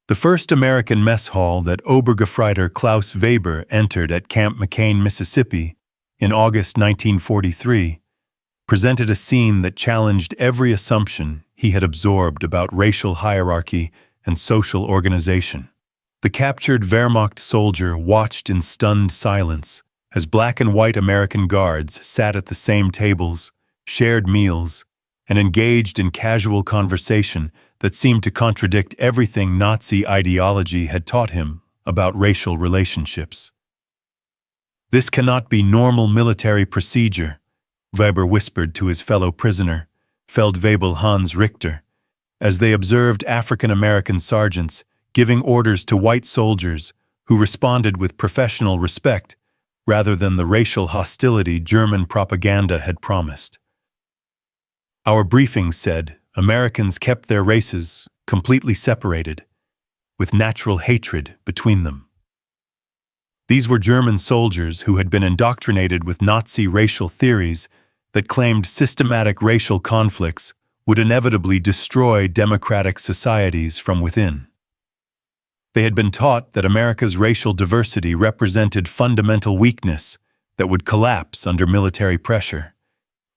The first American mess hall that Obergefreiter Klaus Weber entered at Camp McCain, Mississippi, in August 1943, presented a scene that challenged every assumption he had absorbed about racial hierarchy and social organization. The captured Wehrmacht soldier watched in stunned silence as black and white American guards sat at the same tables, shared meals, and engaged in casual conversation that seemed to contradict everything Nazi ideology had taught him about racial relationships. "This cannot be normal military procedure," Weber whispered to his fellow prisoner, Feldwebel Hans Richter, as they observed African-American sergeants giving orders to white soldiers who responded with professional respect rather than the racial hostility German propaganda had promised. "Our briefing said Americans kept their races completely separated, with natural hatred between them." These were German soldiers who had been indoctrinated with Nazi racial theories that claimed systematic racial conflicts would inevitably destroy democratic societies from within. They had been taught that America's racial diversity represented fundamental weakness that would collapse under military pressure,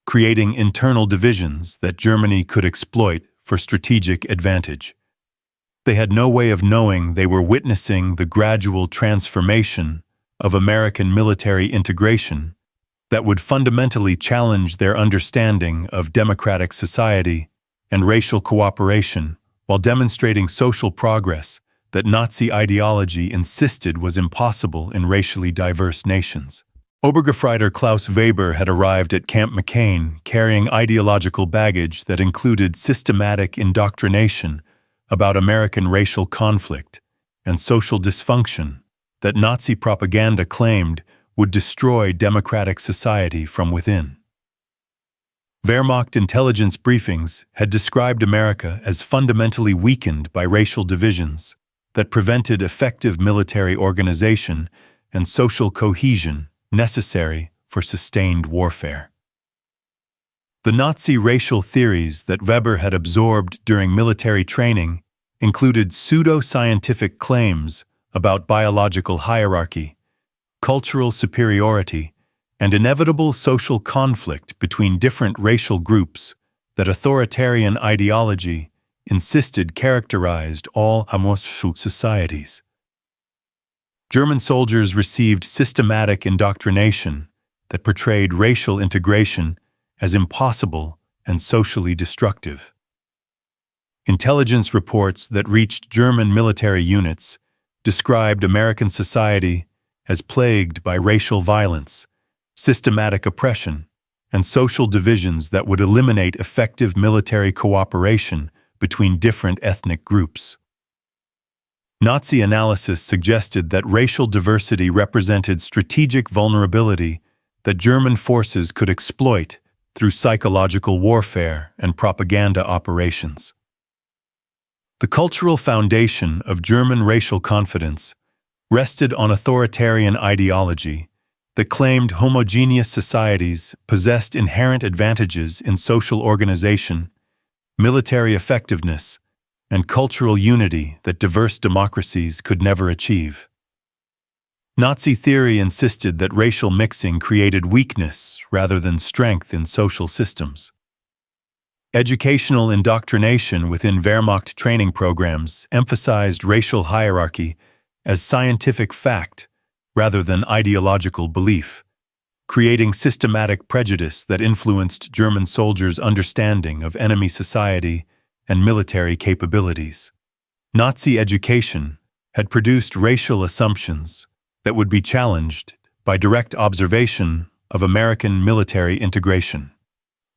creating internal divisions that Germany could exploit for strategic advantage. They had no way of knowing they were witnessing the gradual transformation of American military integration that would fundamentally challenge their understanding of democratic society and racial cooperation while demonstrating social progress that Nazi ideology insisted was impossible in racially diverse nations. Obergefreiter Klaus Weber had arrived at Camp McCain carrying ideological baggage that included systematic indoctrination about American racial conflict and social dysfunction that Nazi propaganda claimed would destroy democratic society from within. Wehrmacht intelligence briefings had described America as fundamentally weakened by racial divisions that prevented effective military organization and social cohesion necessary for sustained warfare. The Nazi racial theories that Weber had absorbed during military training included pseudo-scientific claims about biological hierarchy, cultural superiority, and inevitable social conflict between different racial groups that authoritarian ideology insisted characterized all homosexual societies. German soldiers received systematic indoctrination that portrayed racial integration as impossible and socially destructive. Intelligence reports that reached German military units described American society as plagued by racial violence, systematic oppression, and social divisions that would eliminate effective military cooperation between different ethnic groups. Nazi analysis suggested that racial diversity represented strategic vulnerability that German forces could exploit through psychological warfare and propaganda operations. The cultural foundation of German racial confidence rested on authoritarian ideology that claimed homogeneous societies possessed inherent advantages in social organization, military effectiveness, and cultural unity that diverse democracies could never achieve. Nazi theory insisted that racial mixing created weakness rather than strength in social systems. Educational indoctrination within Wehrmacht training programs emphasized racial hierarchy as scientific fact rather than ideological belief, creating systematic prejudice that influenced German soldiers' understanding of enemy society and military capabilities. Nazi education had produced racial assumptions that would be challenged by direct observation of American military integration.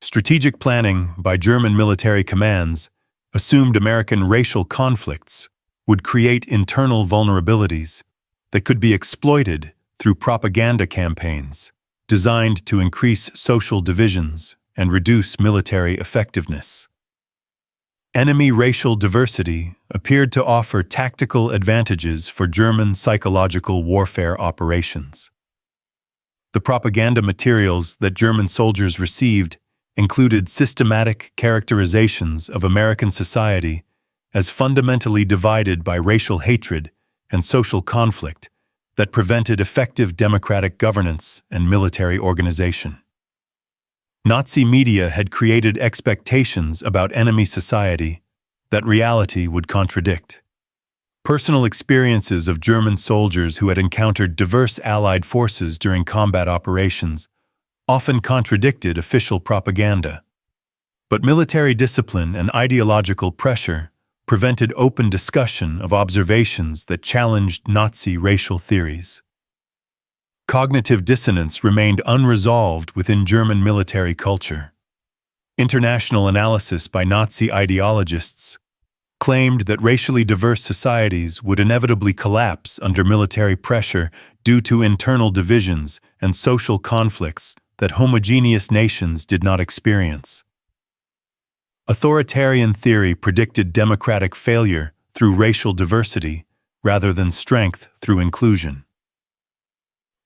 Strategic planning by German military commands assumed American racial conflicts would create internal vulnerabilities that could be exploited through propaganda campaigns designed to increase social divisions and reduce military effectiveness. Enemy racial diversity appeared to offer tactical advantages for German psychological warfare operations. The propaganda materials that German soldiers received included systematic characterizations of American society as fundamentally divided by racial hatred and social conflict that prevented effective democratic governance and military organization. Nazi media had created expectations about enemy society that reality would contradict. Personal experiences of German soldiers who had encountered diverse Allied forces during combat operations often contradicted official propaganda. But military discipline and ideological pressure prevented open discussion of observations that challenged Nazi racial theories. Cognitive dissonance remained unresolved within German military culture. International analysis by Nazi ideologists claimed that racially diverse societies would inevitably collapse under military pressure due to internal divisions and social conflicts that homogeneous nations did not experience. Authoritarian theory predicted democratic failure through racial diversity rather than strength through inclusion.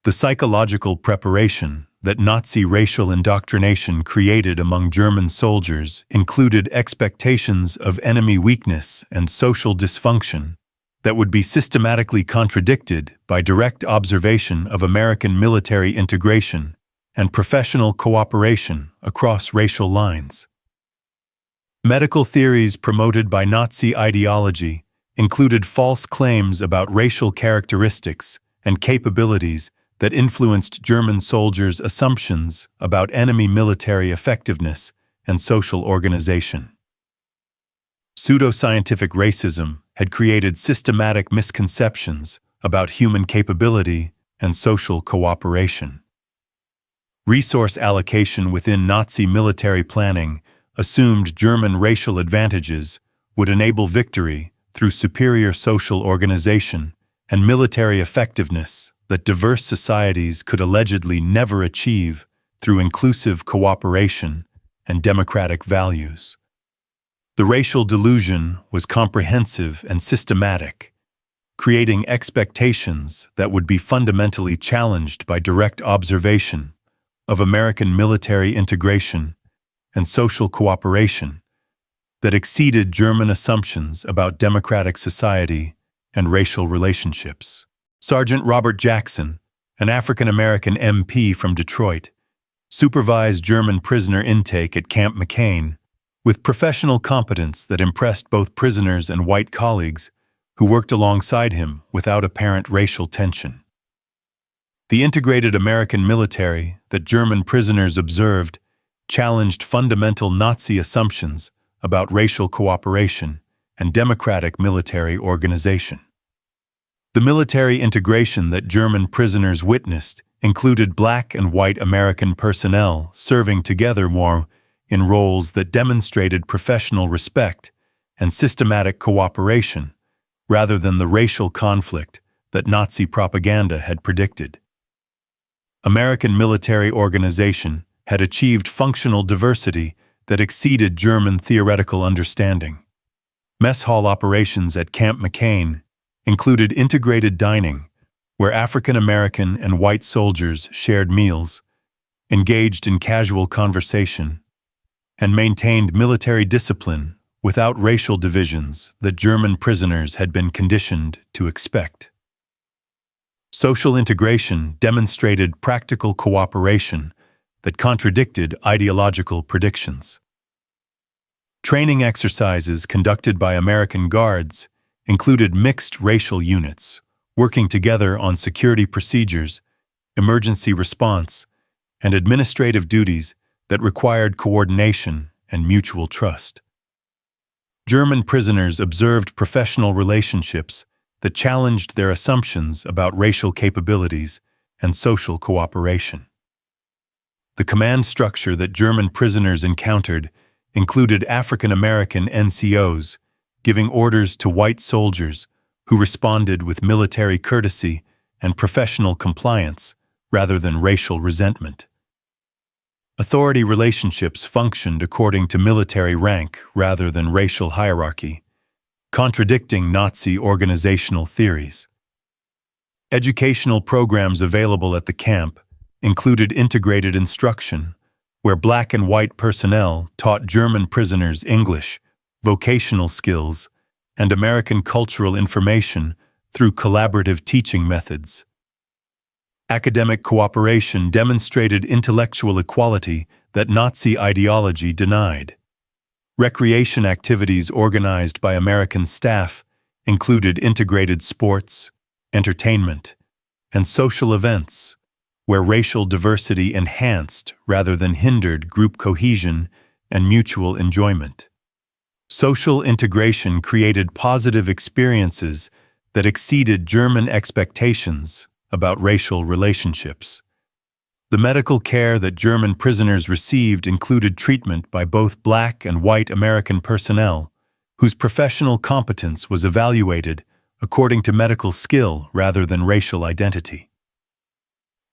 The psychological preparation that Nazi racial indoctrination created among German soldiers included expectations of enemy weakness and social dysfunction that would be systematically contradicted by direct observation of American military integration and professional cooperation across racial lines. Medical theories promoted by Nazi ideology included false claims about racial characteristics and capabilities that influenced German soldiers' assumptions about enemy military effectiveness and social organization. Pseudoscientific racism had created systematic misconceptions about human capability and social cooperation. Resource allocation within Nazi military planning assumed German racial advantages would enable victory through superior social organization and military effectiveness that diverse societies could allegedly never achieve through inclusive cooperation and democratic values. The racial delusion was comprehensive and systematic, creating expectations that would be fundamentally challenged by direct observation of American military integration and social cooperation that exceeded German assumptions about democratic society and racial relationships. Sergeant Robert Jackson, an African-American MP from Detroit, supervised German prisoner intake at Camp McCain with professional competence that impressed both prisoners and white colleagues who worked alongside him without apparent racial tension. The integrated American military that German prisoners observed challenged fundamental Nazi assumptions about racial cooperation and democratic military organization. The military integration that German prisoners witnessed included black and white American personnel serving together more in roles that demonstrated professional respect and systematic cooperation rather than the racial conflict that Nazi propaganda had predicted. American military organization had achieved functional diversity that exceeded German theoretical understanding. Mess hall operations at Camp McCain included integrated dining, where African American and white soldiers shared meals, engaged in casual conversation, and maintained military discipline without racial divisions that German prisoners had been conditioned to expect. Social integration demonstrated practical cooperation that contradicted ideological predictions. Training exercises conducted by American guards included mixed racial units, working together on security procedures, emergency response, and administrative duties that required coordination and mutual trust. German prisoners observed professional relationships that challenged their assumptions about racial capabilities and social cooperation. The command structure that German prisoners encountered included African American NCOs giving orders to white soldiers who responded with military courtesy and professional compliance rather than racial resentment. Authority relationships functioned according to military rank rather than racial hierarchy, contradicting Nazi organizational theories. Educational programs available at the camp included integrated instruction, where black and white personnel taught German prisoners English, vocational skills, and American cultural information through collaborative teaching methods. Academic cooperation demonstrated intellectual equality that Nazi ideology denied. Recreation activities organized by American staff included integrated sports, entertainment, and social events, where racial diversity enhanced rather than hindered group cohesion and mutual enjoyment. Social integration created positive experiences that exceeded German expectations about racial relationships. The medical care that German prisoners received included treatment by both black and white American personnel, whose professional competence was evaluated according to medical skill rather than racial identity.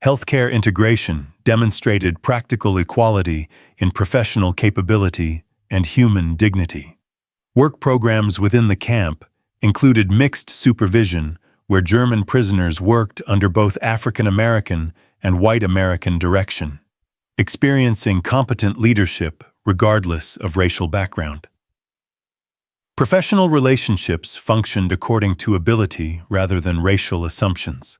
Healthcare integration demonstrated practical equality in professional capability and human dignity. Work programs within the camp included mixed supervision, where German prisoners worked under both African American and white American direction, experiencing competent leadership regardless of racial background. Professional relationships functioned according to ability rather than racial assumptions.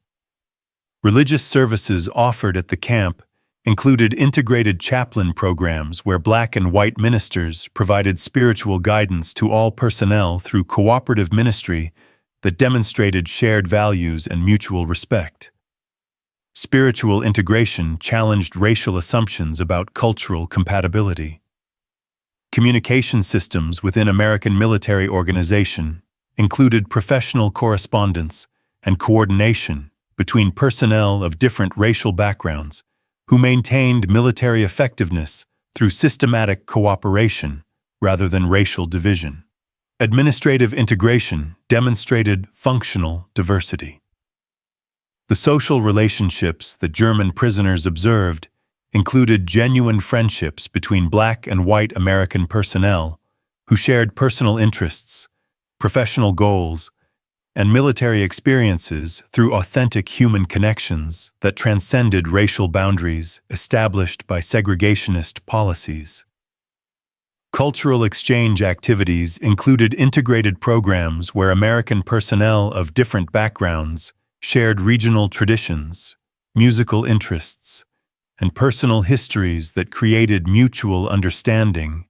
Religious services offered at the camp included integrated chaplain programs where black and white ministers provided spiritual guidance to all personnel through cooperative ministry that demonstrated shared values and mutual respect. Spiritual integration challenged racial assumptions about cultural compatibility. Communication systems within American military organization included professional correspondence and coordination between personnel of different racial backgrounds who maintained military effectiveness through systematic cooperation rather than racial division. Administrative integration demonstrated functional diversity. The social relationships that German prisoners observed included genuine friendships between black and white American personnel who shared personal interests, professional goals, and military experiences through authentic human connections that transcended racial boundaries established by segregationist policies. Cultural exchange activities included integrated programs where American personnel of different backgrounds shared regional traditions, musical interests, and personal histories that created mutual understanding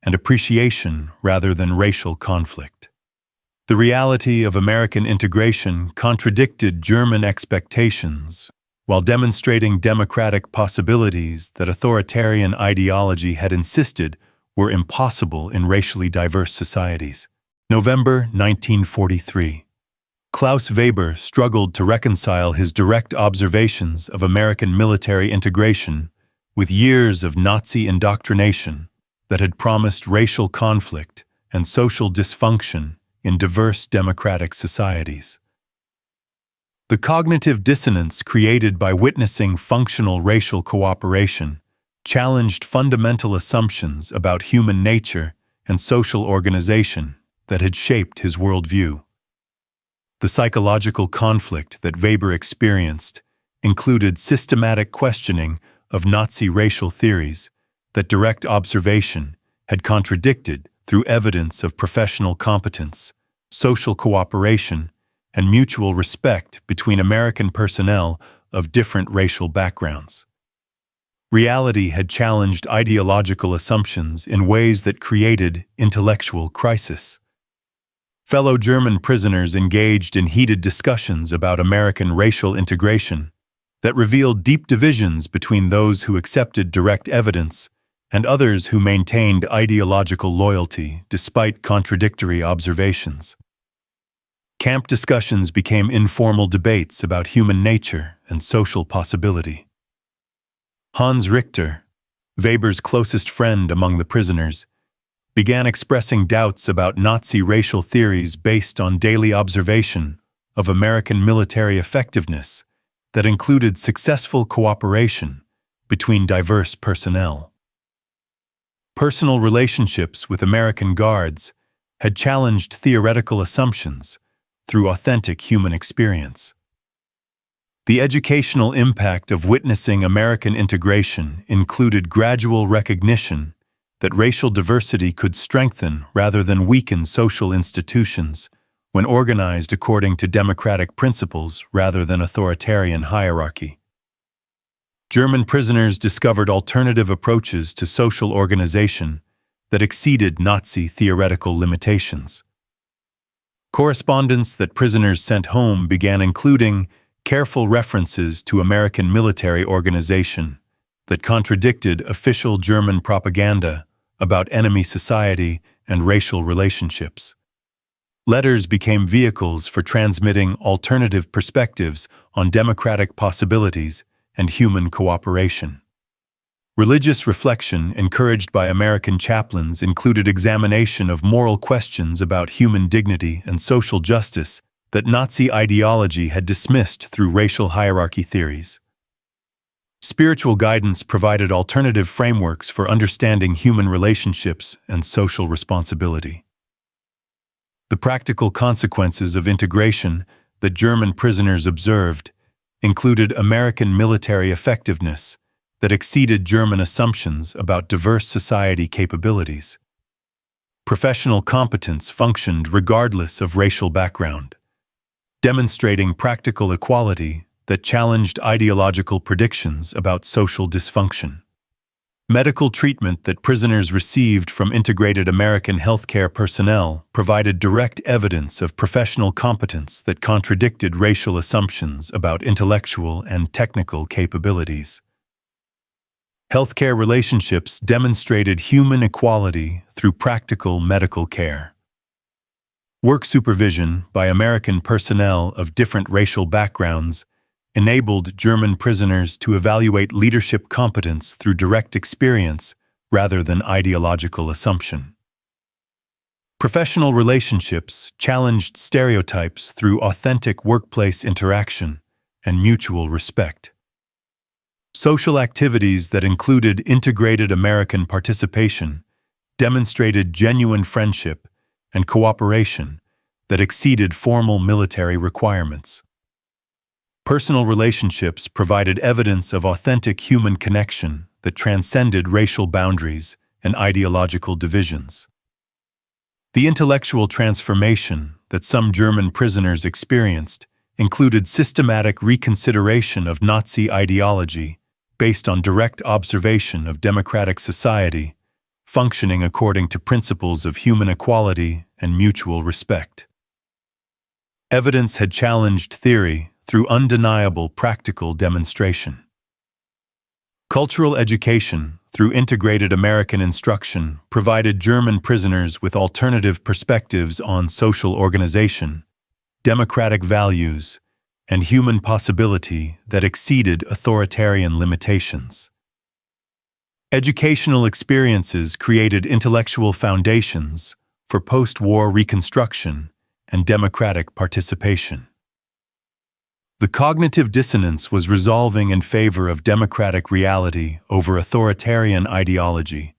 and appreciation rather than racial conflict. The reality of American integration contradicted German expectations while demonstrating democratic possibilities that authoritarian ideology had insisted were impossible in racially diverse societies. November 1943. Klaus Weber struggled to reconcile his direct observations of American military integration with years of Nazi indoctrination that had promised racial conflict and social dysfunction in diverse democratic societies. The cognitive dissonance created by witnessing functional racial cooperation challenged fundamental assumptions about human nature and social organization that had shaped his worldview. The psychological conflict that Weber experienced included systematic questioning of Nazi racial theories that direct observation had contradicted through evidence of professional competence, social cooperation, and mutual respect between American personnel of different racial backgrounds. Reality had challenged ideological assumptions in ways that created intellectual crisis. Fellow German prisoners engaged in heated discussions about American racial integration that revealed deep divisions between those who accepted direct evidence and others who maintained ideological loyalty despite contradictory observations. Camp discussions became informal debates about human nature and social possibility. Hans Richter, Weber's closest friend among the prisoners, began expressing doubts about Nazi racial theories based on daily observation of American military effectiveness that included successful cooperation between diverse personnel. Personal relationships with American guards had challenged theoretical assumptions through authentic human experience. The educational impact of witnessing American integration included gradual recognition that racial diversity could strengthen rather than weaken social institutions when organized according to democratic principles rather than authoritarian hierarchy. German prisoners discovered alternative approaches to social organization that exceeded Nazi theoretical limitations. Correspondence that prisoners sent home began including careful references to American military organization that contradicted official German propaganda about enemy society and racial relationships. Letters became vehicles for transmitting alternative perspectives on democratic possibilities and human cooperation. Religious reflection encouraged by American chaplains included examination of moral questions about human dignity and social justice that Nazi ideology had dismissed through racial hierarchy theories. Spiritual guidance provided alternative frameworks for understanding human relationships and social responsibility. The practical consequences of integration that German prisoners observed included American military effectiveness that exceeded German assumptions about diverse society capabilities. Professional competence functioned regardless of racial background, demonstrating practical equality that challenged ideological predictions about social dysfunction. Medical treatment that prisoners received from integrated American healthcare personnel provided direct evidence of professional competence that contradicted racial assumptions about intellectual and technical capabilities. Healthcare relationships demonstrated human equality through practical medical care. Work supervision by American personnel of different racial backgrounds enabled German prisoners to evaluate leadership competence through direct experience rather than ideological assumption. Professional relationships challenged stereotypes through authentic workplace interaction and mutual respect. Social activities that included integrated American participation demonstrated genuine friendship and cooperation that exceeded formal military requirements. Personal relationships provided evidence of authentic human connection that transcended racial boundaries and ideological divisions. The intellectual transformation that some German prisoners experienced included systematic reconsideration of Nazi ideology based on direct observation of democratic society, functioning according to principles of human equality and mutual respect. Evidence had challenged theory through undeniable practical demonstration. Cultural education through integrated American instruction provided German prisoners with alternative perspectives on social organization, democratic values, and human possibility that exceeded authoritarian limitations. Educational experiences created intellectual foundations for post-war reconstruction and democratic participation. The cognitive dissonance was resolving in favor of democratic reality over authoritarian ideology,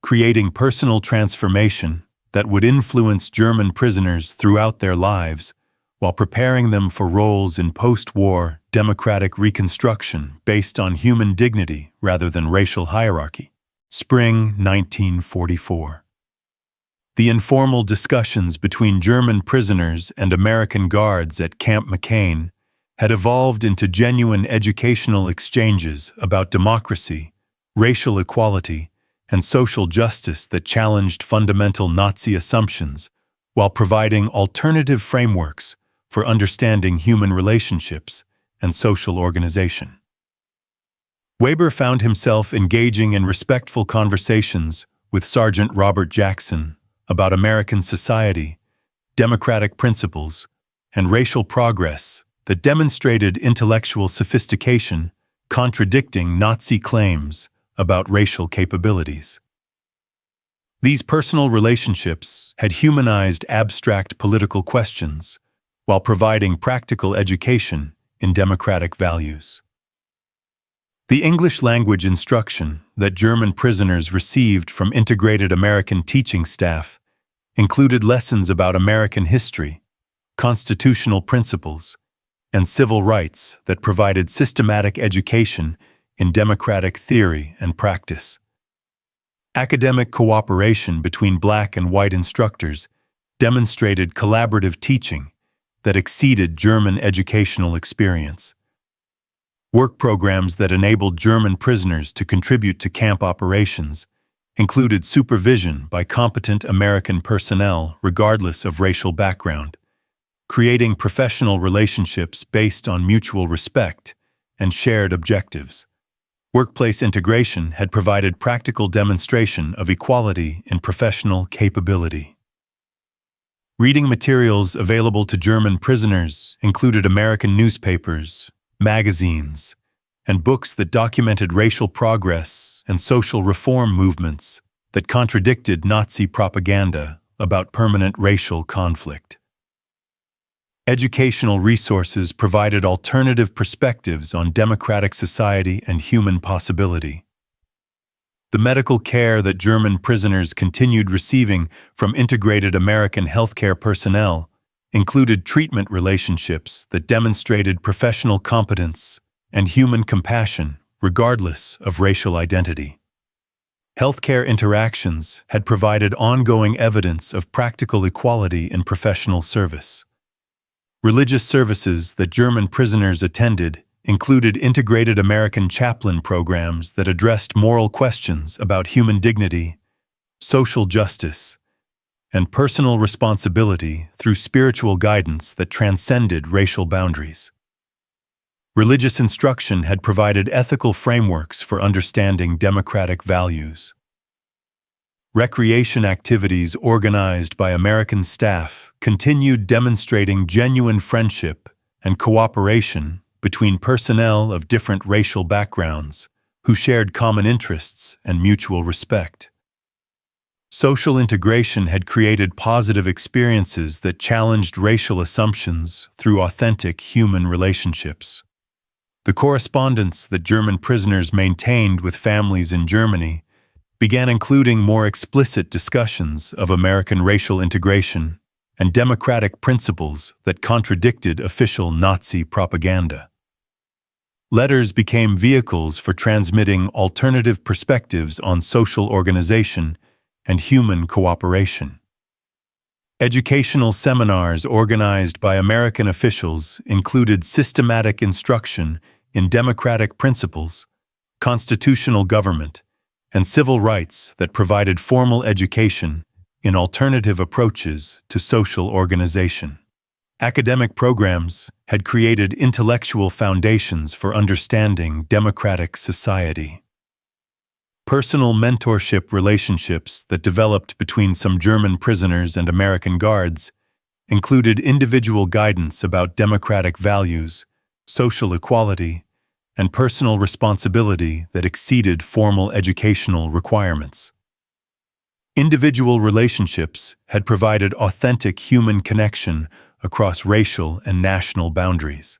creating personal transformation that would influence German prisoners throughout their lives while preparing them for roles in post-war democratic reconstruction based on human dignity rather than racial hierarchy. Spring 1944. The informal discussions between German prisoners and American guards at Camp McCain had evolved into genuine educational exchanges about democracy, racial equality, and social justice that challenged fundamental Nazi assumptions while providing alternative frameworks for understanding human relationships and social organization. Weber found himself engaging in respectful conversations with Sergeant Robert Jackson about American society, democratic principles, and racial progress that demonstrated intellectual sophistication, contradicting Nazi claims about racial capabilities. These personal relationships had humanized abstract political questions while providing practical education in democratic values. The English language instruction that German prisoners received from integrated American teaching staff included lessons about American history, constitutional principles, and civil rights that provided systematic education in democratic theory and practice. Academic cooperation between black and white instructors demonstrated collaborative teaching that exceeded German educational experience. Work programs that enabled German prisoners to contribute to camp operations included supervision by competent American personnel regardless of racial background, creating professional relationships based on mutual respect and shared objectives. Workplace integration had provided practical demonstration of equality in professional capability. Reading materials available to German prisoners included American newspapers, magazines, and books that documented racial progress and social reform movements that contradicted Nazi propaganda about permanent racial conflict. Educational resources provided alternative perspectives on democratic society and human possibility. The medical care that German prisoners continued receiving from integrated American healthcare personnel included treatment relationships that demonstrated professional competence and human compassion regardless of racial identity. Healthcare interactions had provided ongoing evidence of practical equality in professional service. Religious services that German prisoners attended included integrated American chaplain programs that addressed moral questions about human dignity, social justice, and personal responsibility through spiritual guidance that transcended racial boundaries. Religious instruction had provided ethical frameworks for understanding democratic values. Recreation activities organized by American staff continued demonstrating genuine friendship and cooperation between personnel of different racial backgrounds who shared common interests and mutual respect. Social integration had created positive experiences that challenged racial assumptions through authentic human relationships. The correspondence that German prisoners maintained with families in Germany began including more explicit discussions of American racial integration and democratic principles that contradicted official Nazi propaganda. Letters became vehicles for transmitting alternative perspectives on social organization and human cooperation. Educational seminars organized by American officials included systematic instruction in democratic principles, constitutional government, and civil rights that provided formal education in alternative approaches to social organization. Academic programs had created intellectual foundations for understanding democratic society. Personal mentorship relationships that developed between some German prisoners and American guards included individual guidance about democratic values, social equality, and personal responsibility that exceeded formal educational requirements. Individual relationships had provided authentic human connection across racial and national boundaries.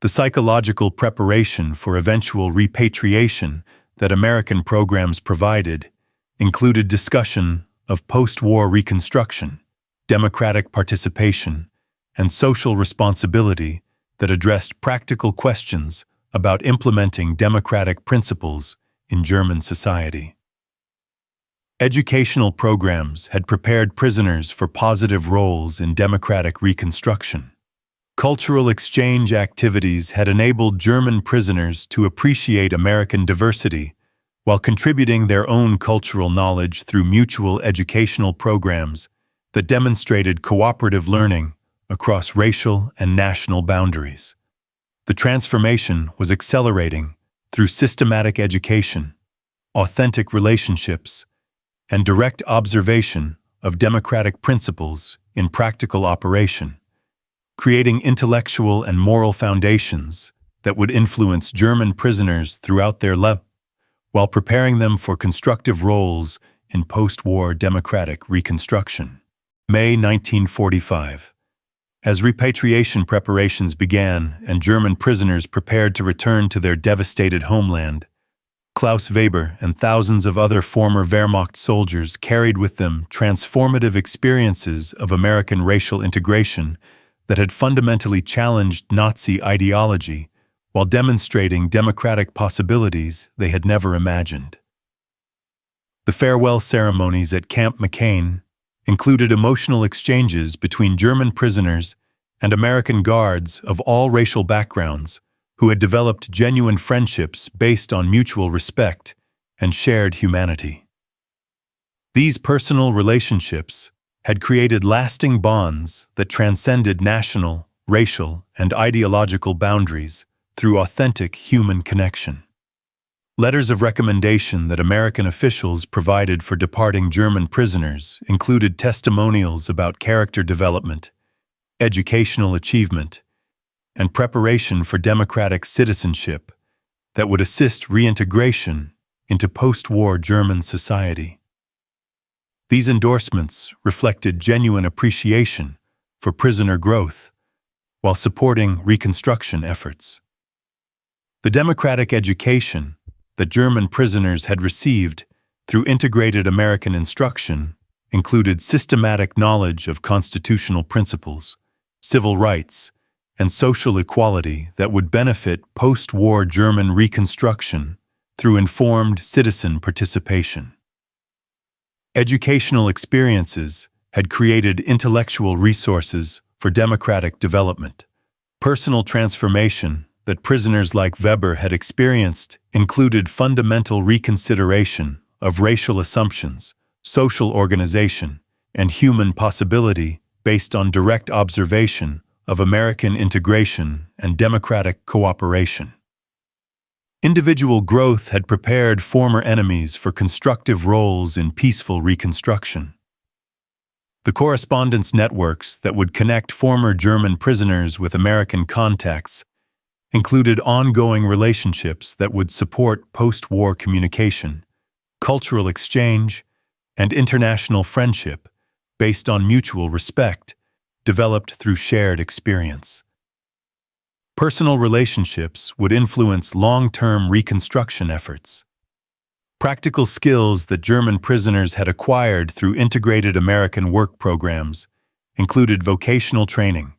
The psychological preparation for eventual repatriation that American programs provided included discussion of post-war reconstruction, democratic participation, and social responsibility that addressed practical questions about implementing democratic principles in German society. Educational programs had prepared prisoners for positive roles in democratic reconstruction. Cultural exchange activities had enabled German prisoners to appreciate American diversity while contributing their own cultural knowledge through mutual educational programs that demonstrated cooperative learning across racial and national boundaries. The transformation was accelerating through systematic education, authentic relationships, and direct observation of democratic principles in practical operation, creating intellectual and moral foundations that would influence German prisoners throughout their life, while preparing them for constructive roles in post-war democratic reconstruction. May 1945. As repatriation preparations began and German prisoners prepared to return to their devastated homeland, Klaus Weber and thousands of other former Wehrmacht soldiers carried with them transformative experiences of American racial integration that had fundamentally challenged Nazi ideology while demonstrating democratic possibilities they had never imagined. The farewell ceremonies at Camp McCain included emotional exchanges between German prisoners and American guards of all racial backgrounds who had developed genuine friendships based on mutual respect and shared humanity. These personal relationships had created lasting bonds that transcended national, racial, and ideological boundaries through authentic human connection. Letters of recommendation that American officials provided for departing German prisoners included testimonials about character development, educational achievement, and preparation for democratic citizenship that would assist reintegration into post-war German society. These endorsements reflected genuine appreciation for prisoner growth while supporting reconstruction efforts. The democratic education that German prisoners had received through integrated American instruction included systematic knowledge of constitutional principles, civil rights, and social equality that would benefit post-war German reconstruction through informed citizen participation. Educational experiences had created intellectual resources for democratic development. Personal transformation that prisoners like Weber had experienced included fundamental reconsideration of racial assumptions, social organization, and human possibility based on direct observation of American integration and democratic cooperation. Individual growth had prepared former enemies for constructive roles in peaceful reconstruction. The correspondence networks that would connect former German prisoners with American contacts included ongoing relationships that would support post-war communication, cultural exchange, and international friendship based on mutual respect, developed through shared experience. Personal relationships would influence long-term reconstruction efforts. Practical skills that German prisoners had acquired through integrated American work programs included vocational training,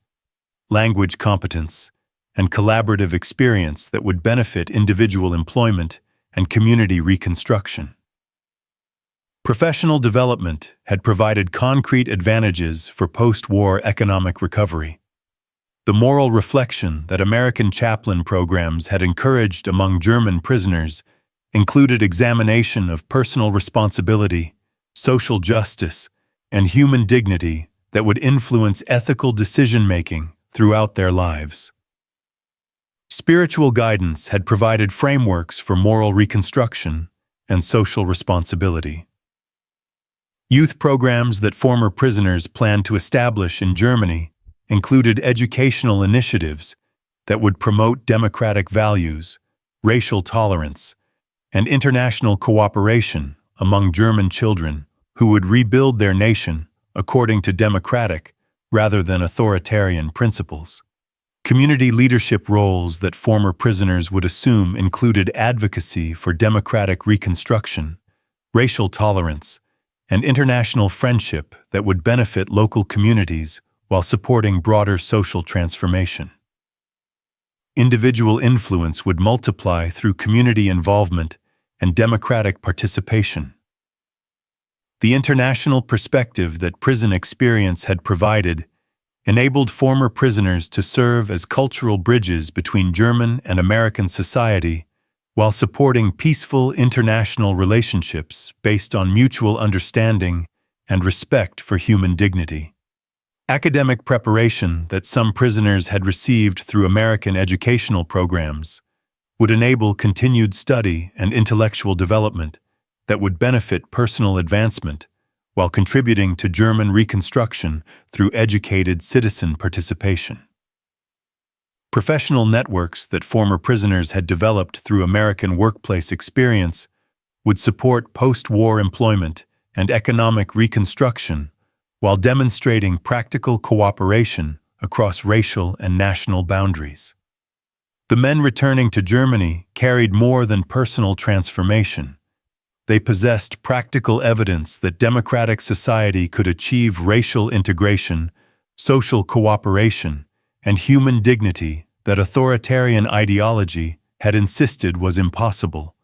language competence, and collaborative experience that would benefit individual employment and community reconstruction. Professional development had provided concrete advantages for post-war economic recovery. The moral reflection that American chaplain programs had encouraged among German prisoners included examination of personal responsibility, social justice, and human dignity that would influence ethical decision-making throughout their lives. Spiritual guidance had provided frameworks for moral reconstruction and social responsibility. Youth programs that former prisoners planned to establish in Germany included educational initiatives that would promote democratic values, racial tolerance, and international cooperation among German children who would rebuild their nation according to democratic rather than authoritarian principles. Community leadership roles that former prisoners would assume included advocacy for democratic reconstruction, racial tolerance, and international friendship that would benefit local communities while supporting broader social transformation. Individual influence would multiply through community involvement and democratic participation. The international perspective that prison experience had provided enabled former prisoners to serve as cultural bridges between German and American society while supporting peaceful international relationships based on mutual understanding and respect for human dignity. Academic preparation that some prisoners had received through American educational programs would enable continued study and intellectual development that would benefit personal advancement while contributing to German reconstruction through educated citizen participation. Professional networks that former prisoners had developed through American workplace experience would support post-war employment and economic reconstruction while demonstrating practical cooperation across racial and national boundaries. The men returning to Germany carried more than personal transformation. They possessed practical evidence that democratic society could achieve racial integration, social cooperation, and human dignity that authoritarian ideology had insisted was impossible.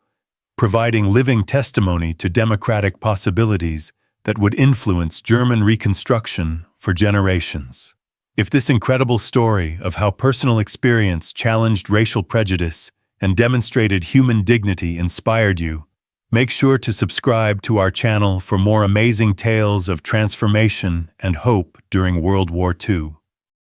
providing living testimony to democratic possibilities that would influence German Reconstruction for generations. If this incredible story of how personal experience challenged racial prejudice and demonstrated human dignity inspired you, make sure to subscribe to our channel for more amazing tales of transformation and hope during World War II.